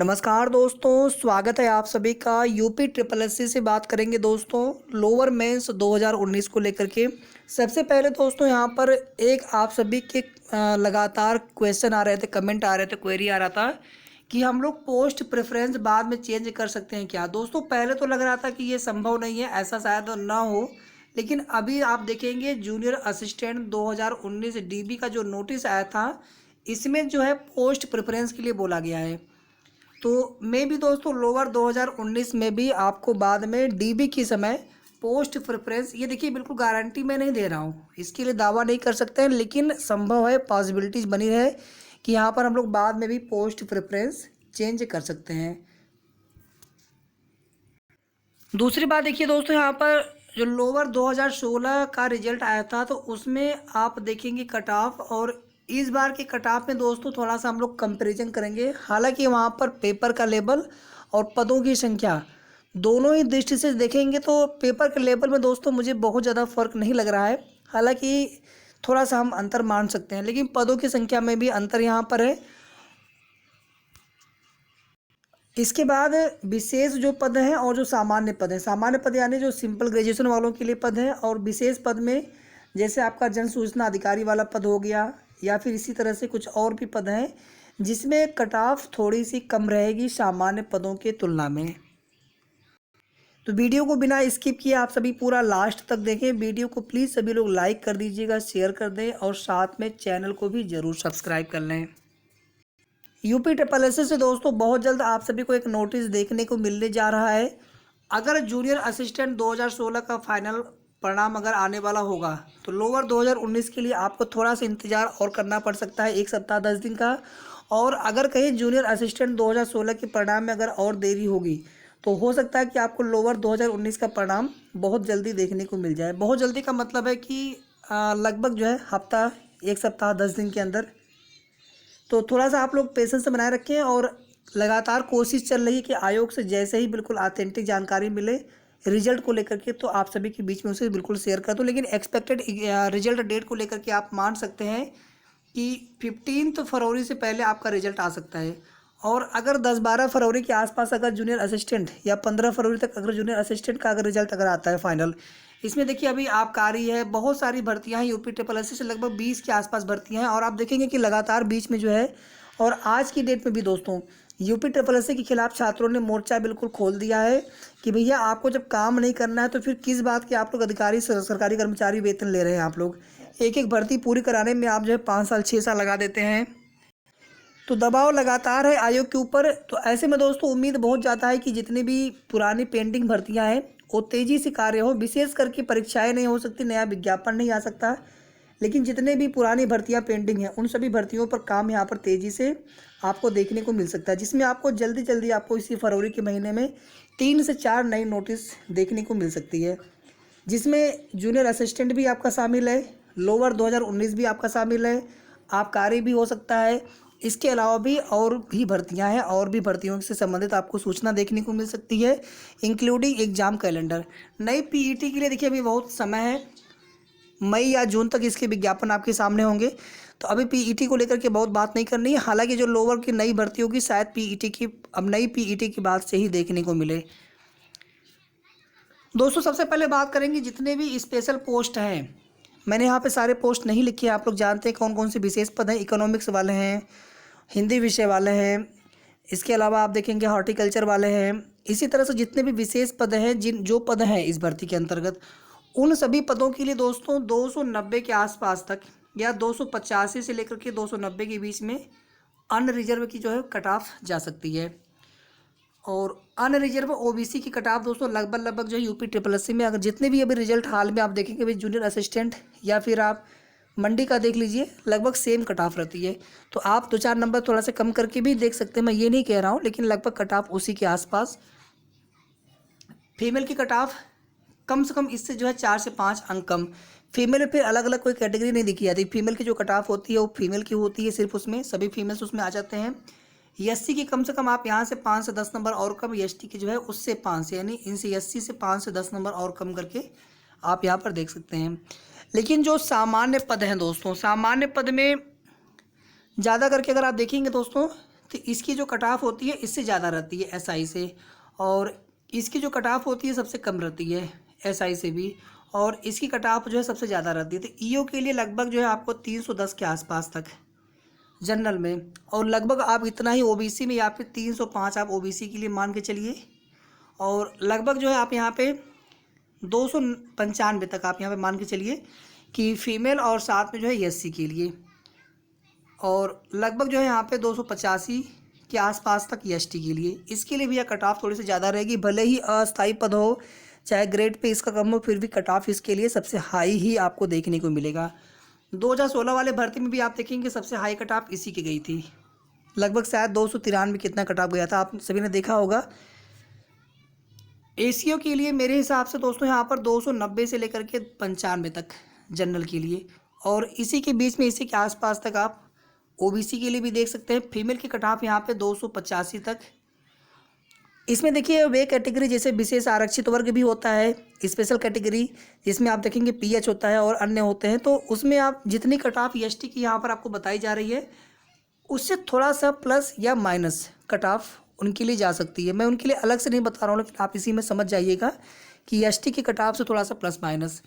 नमस्कार दोस्तों, स्वागत है आप सभी का। यूपी ट्रिपल एससी से बात करेंगे दोस्तों लोअर मेंस 2019 को लेकर के। सबसे पहले दोस्तों यहाँ पर एक आप सभी के लगातार क्वेश्चन आ रहे थे, कमेंट आ रहे थे, क्वेरी आ रहा था कि हम लोग पोस्ट प्रेफरेंस बाद में चेंज कर सकते हैं क्या। दोस्तों पहले तो लग रहा था कि ये संभव नहीं है, ऐसा शायद ना हो, लेकिन अभी आप देखेंगे जूनियर असिस्टेंट 2019 डीबी का जो नोटिस आया था, इसमें जो है पोस्ट प्रेफरेंस के लिए बोला गया है। तो मैं भी दोस्तों लोअर 2019 में भी आपको बाद में डीबी की समय पोस्ट प्रेफरेंस, ये देखिए बिल्कुल गारंटी मैं नहीं दे रहा हूँ, इसके लिए दावा नहीं कर सकते हैं, लेकिन संभव है, पॉसिबिलिटीज बनी रहे कि यहाँ पर हम लोग बाद में भी पोस्ट प्रेफरेंस चेंज कर सकते हैं। दूसरी बात देखिए दोस्तों, यहाँ पर जो लोअर 2016 का रिजल्ट आया था तो उसमें आप देखेंगे कट ऑफ, और इस बार के कट ऑफ में दोस्तों थोड़ा सा हम लोग कंपैरिजन करेंगे। हालांकि वहाँ पर पेपर का लेवल और पदों की संख्या दोनों ही दृष्टि से देखेंगे तो पेपर के लेवल में दोस्तों मुझे बहुत ज़्यादा फर्क नहीं लग रहा है। हालांकि थोड़ा सा हम अंतर मान सकते हैं, लेकिन पदों की संख्या में भी अंतर यहाँ पर है। इसके बाद विशेष जो पद हैं और जो सामान्य पद हैं, सामान्य पद यानी जो सिंपल ग्रेजुएशन वालों के लिए पद हैं, और विशेष पद में जैसे आपका जन सूचना अधिकारी वाला पद हो गया, या फिर इसी तरह से कुछ और भी पद हैं जिसमें कट ऑफ थोड़ी सी कम रहेगी सामान्य पदों के तुलना में। तो वीडियो को बिना स्किप किए आप सभी पूरा लास्ट तक देखें। वीडियो को प्लीज़ सभी लोग लाइक कर दीजिएगा, शेयर कर दें, और साथ में चैनल को भी ज़रूर सब्सक्राइब कर लें। यूपी ट्रिपल एससी से दोस्तों बहुत जल्द आप सभी को एक नोटिस देखने को मिलने जा रहा है। अगर जूनियर असिस्टेंट 2016 का फाइनल परिणाम अगर आने वाला होगा तो लोअर 2019 के लिए आपको थोड़ा सा इंतज़ार और करना पड़ सकता है, 1 सप्ताह 10 दिन का। और अगर कहीं जूनियर असिस्टेंट 2016 के परिणाम में अगर और देरी होगी तो हो सकता है कि आपको लोअर 2019 का परिणाम बहुत जल्दी देखने को मिल जाए। बहुत जल्दी का मतलब है कि लगभग जो है हफ्ता, 1 सप्ताह 10 दिन के अंदर। तो थोड़ा सा आप लोग पेशेंस बनाए रखें, और लगातार कोशिश चल रही है कि आयोग से जैसे ही बिल्कुल ऑथेंटिक जानकारी मिले रिजल्ट को लेकर के तो आप सभी के बीच में उसे बिल्कुल शेयर कर दूँ। लेकिन एक्सपेक्टेड रिजल्ट डेट को लेकर के आप मान सकते हैं कि 15 फरवरी से पहले आपका रिजल्ट आ सकता है। और अगर 10-12 फरवरी के आसपास अगर जूनियर असिस्टेंट, या 15 फरवरी तक अगर जूनियर असिस्टेंट का अगर रिजल्ट अगर आता है फाइनल, इसमें देखिए अभी आबकारी है, बहुत सारी भर्तियां हैं, यूपी ट्रिपल एससी से लगभग 20 के आसपास भर्तियां हैं। और आप देखेंगे कि लगातार बीच में जो है, और आज की डेट में भी दोस्तों यूपी ट्रिपल एससी के खिलाफ छात्रों ने मोर्चा बिल्कुल खोल दिया है कि भैया आपको जब काम नहीं करना है तो फिर किस बात के आप लोग अधिकारी, सरकारी कर्मचारी वेतन ले रहे हैं। आप लोग एक एक भर्ती पूरी कराने में आप जो है 5 साल 6 साल लगा देते हैं। तो दबाव लगातार है आयोग के ऊपर। तो ऐसे में दोस्तों उम्मीद बहुत ज़्यादा है कि जितनी भी पुरानी पेंडिंग भर्तियां हैं वो तेज़ी से कार्य हो। विशेष करके परीक्षाएं नहीं हो सकती, नया विज्ञापन नहीं आ सकता, लेकिन जितने भी पुरानी भर्तियां पेंडिंग हैं उन सभी भर्तियों पर काम यहाँ पर तेज़ी से आपको देखने को मिल सकता है, जिसमें आपको जल्दी जल्दी आपको इसी फरवरी के महीने में 3 से 4 नई नोटिस देखने को मिल सकती है, जिसमें जूनियर असिस्टेंट भी आपका शामिल है, लोअर 2019 भी आपका शामिल है, आबकारी भी हो सकता है। इसके अलावा भी और भी भर्तियां हैं, और भी भर्तियों से संबंधित आपको सूचना देखने को मिल सकती है, इंक्लूडिंग एग्जाम कैलेंडर। नई पीईटी के लिए देखिए अभी बहुत समय है, मई या जून तक इसके विज्ञापन आपके सामने होंगे। तो अभी पीईटी को लेकर के बहुत बात नहीं करनी है। हालांकि जो लोअर की नई भर्ती होगी शायद पीईटी की, अब नई पीईटी की बात से ही देखने को मिले। दोस्तों सबसे पहले बात करेंगे जितने भी स्पेशल पोस्ट हैं, मैंने यहाँ पे सारे पोस्ट नहीं लिखे हैं, आप लोग जानते हैं कौन कौन से विशेष पद हैं। इकोनॉमिक्स वाले हैं, हिंदी विषय वाले हैं, इसके अलावा आप देखेंगे हॉर्टिकल्चर वाले हैं। इसी तरह से जितने भी विशेष पद हैं, जो पद हैं इस भर्ती के अंतर्गत, उन सभी पदों के लिए दोस्तों 290 के आसपास तक, या 285 से लेकर के 290 के बीच में अनरिजर्व की जो है कट ऑफ जा सकती है। और अनरिजर्व ओबीसी की कट ऑफ दोस्तों लगभग जो है यूपी ट्रिपल एससी में अगर जितने भी अभी रिजल्ट हाल में आप देखेंगे भाई, जूनियर असिस्टेंट या फिर आप मंडी का देख लीजिए, लगभग सेम कट ऑफ रहती है। तो आप 2-4 नंबर थोड़ा सा कम करके भी देख सकते हैं, मैं ये नहीं कह रहा हूँ, लेकिन लगभग कट ऑफ उसी के आसपास। फीमेल की कट ऑफ कम से कम इससे जो है 4 से 5 अंक कम। फीमेल में फिर अलग अलग कोई कैटेगरी नहीं दिखी जाती, फीमेल की जो कट ऑफ होती है वो फीमेल की होती है, सिर्फ उसमें सभी फीमेल्स उसमें आ जाते हैं। एससी की कम से कम आप यहाँ से 5 से 10 नंबर और कम, एसटी की जो है उससे 5 से, यानी इनसे एससी से 5 से 10 नंबर और कम करके आप यहाँ पर देख सकते हैं। लेकिन जो सामान्य पद हैं दोस्तों, सामान्य पद में ज़्यादा करके अगर आप देखेंगे दोस्तों तो इसकी जो कट ऑफ होती है इससे ज़्यादा रहती है एसआई से, और इसकी जो कट ऑफ होती है सबसे कम रहती है एसआई से भी, और इसकी कट ऑफ जो है सबसे ज़्यादा रहती है। तो ईओ के लिए लगभग जो है आपको 310 के आसपास तक जनरल में, और लगभग आप इतना ही ओबीसी में या फिर 305 आप ओबीसी के लिए मान के चलिए, और लगभग जो है आप यहाँ पे 295 तक आप यहाँ पे मान के चलिए कि फीमेल, और साथ में जो है एससी के लिए, और लगभग जो है यहाँ पे 285 के आसपास तक एसटी के लिए। इसके लिए भी यह कट ऑफ थोड़ी सी ज़्यादा रहेगी, भले ही अस्थायी पद हो, चाहे ग्रेड पे इसका कम हो, फिर भी कट ऑफ इसके लिए सबसे हाई ही आपको देखने को मिलेगा। 2016 वाले भर्ती में भी आप देखेंगे सबसे हाई कट ऑफ इसी की गई थी, लगभग शायद 293 कितना कट ऑफ गया था, आप सभी ने देखा होगा। एसीओ के लिए मेरे हिसाब से दोस्तों यहाँ पर 290 से लेकर के 95 तक जनरल के लिए, और इसी के बीच में इसी के आसपास तक आप ओबीसी के लिए भी देख सकते हैं। फीमेल की कट ऑफ यहाँ पे 285 तक। इसमें देखिए वे कैटेगरी जैसे विशेष आरक्षित वर्ग भी होता है, स्पेशल कैटेगरी जिसमें आप देखेंगे पीएच होता है और अन्य होते हैं, तो उसमें आप जितनी कट ऑफ एसटी की यहाँ पर आपको बताई जा रही है उससे थोड़ा सा प्लस या माइनस कट ऑफ उनके लिए जा सकती है। मैं उनके लिए अलग से नहीं बता रहा हूँ, लेकिन आप इसी में समझ जाइएगा कि एसटी की कट ऑफ से थोड़ा सा प्लस माइनस।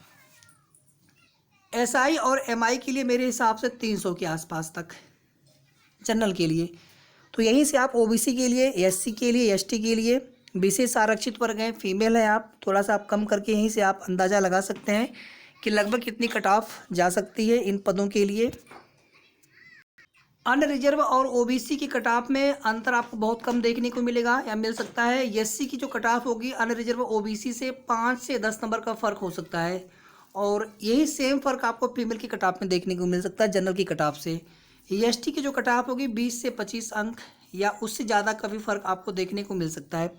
एसआई और एमआई के लिए मेरे हिसाब से 300 के आसपास तक जनरल के लिए। तो यहीं से आप ओबीसी के लिए, एससी के लिए, एसटी के लिए, विशेष आरक्षित वर्ग हैं, फीमेल है, आप थोड़ा सा आप कम करके यहीं से आप अंदाज़ा लगा सकते हैं कि लगभग कितनी कट ऑफ जा सकती है इन पदों के लिए। अन्य रिजर्व और ओबीसी की कट ऑफ में अंतर आपको बहुत कम देखने को मिलेगा या मिल सकता है। एससी की जो कट ऑफ होगी अन्य रिजर्व ओबीसी से 5 से 10 नंबर का फ़र्क हो सकता है, और यही सेम फ़र्क आपको फीमेल की कट ऑफ में देखने को मिल सकता है जनरल की कट ऑफ से। एसटी की जो कट ऑफ होगी 20 से 25 अंक या उससे ज़्यादा का भी फ़र्क आपको देखने को मिल सकता है।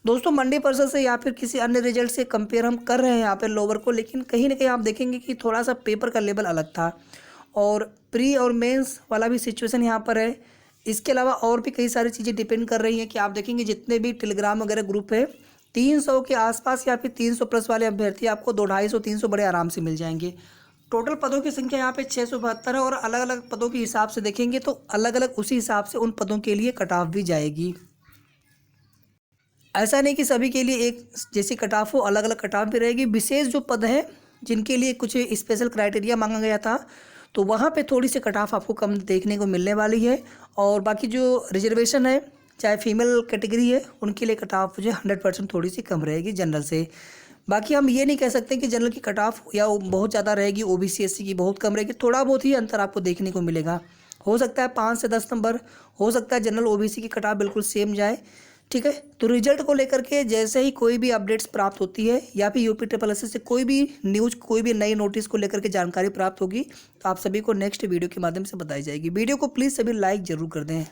दोस्तों मंडी परिषद से या फिर किसी अन्य रिजल्ट से कंपेयर हम कर रहे हैं यहाँ पे लोअर को, लेकिन कहीं ना कहीं आप देखेंगे कि थोड़ा सा पेपर का लेवल अलग था, और प्री और मेंस वाला भी सिचुएशन यहाँ पर है। इसके अलावा और भी कई सारी चीज़ें डिपेंड कर रही हैं कि आप देखेंगे जितने भी टेलीग्राम वगैरह ग्रुप है 300 के आसपास या फिर 300 प्लस वाले अभ्यर्थी आपको 200-250-300 बड़े आराम से मिल जाएंगे। टोटल पदों की संख्या यहाँ पे 672 है, और अलग अलग पदों के हिसाब से देखेंगे तो अलग अलग उसी हिसाब से उन पदों के लिए कट ऑफ भी जाएगी। ऐसा नहीं कि सभी के लिए एक जैसी कट ऑफ हो, अलग अलग कट ऑफ भी रहेगी। विशेष जो पद हैं जिनके लिए कुछ स्पेशल क्राइटेरिया मांगा गया था, तो वहाँ पे थोड़ी सी कट ऑफ आपको कम देखने को मिलने वाली है, और बाकी जो रिजर्वेशन है चाहे फीमेल कैटेगरी है उनके लिए कट ऑफ जो है 100% थोड़ी सी कम रहेगी जनरल से। बाकी हम ये नहीं कह सकते कि जनरल की कट ऑफ या बहुत ज़्यादा रहेगी, ओबीसी एससी की बहुत कम रहेगी, थोड़ा बहुत ही अंतर आपको देखने को मिलेगा। हो सकता है 5 से 10 नंबर, हो सकता है जनरल ओबीसी की कट ऑफ बिल्कुल सेम जाए, ठीक है। तो रिजल्ट को लेकर के जैसे ही कोई भी अपडेट्स प्राप्त होती है या फिर यूपी से कोई भी न्यूज़, कोई भी नई नोटिस को लेकर के जानकारी प्राप्त होगी, तो आप सभी को नेक्स्ट वीडियो के माध्यम से बताई जाएगी। वीडियो को प्लीज़ सभी लाइक ज़रूर कर दें।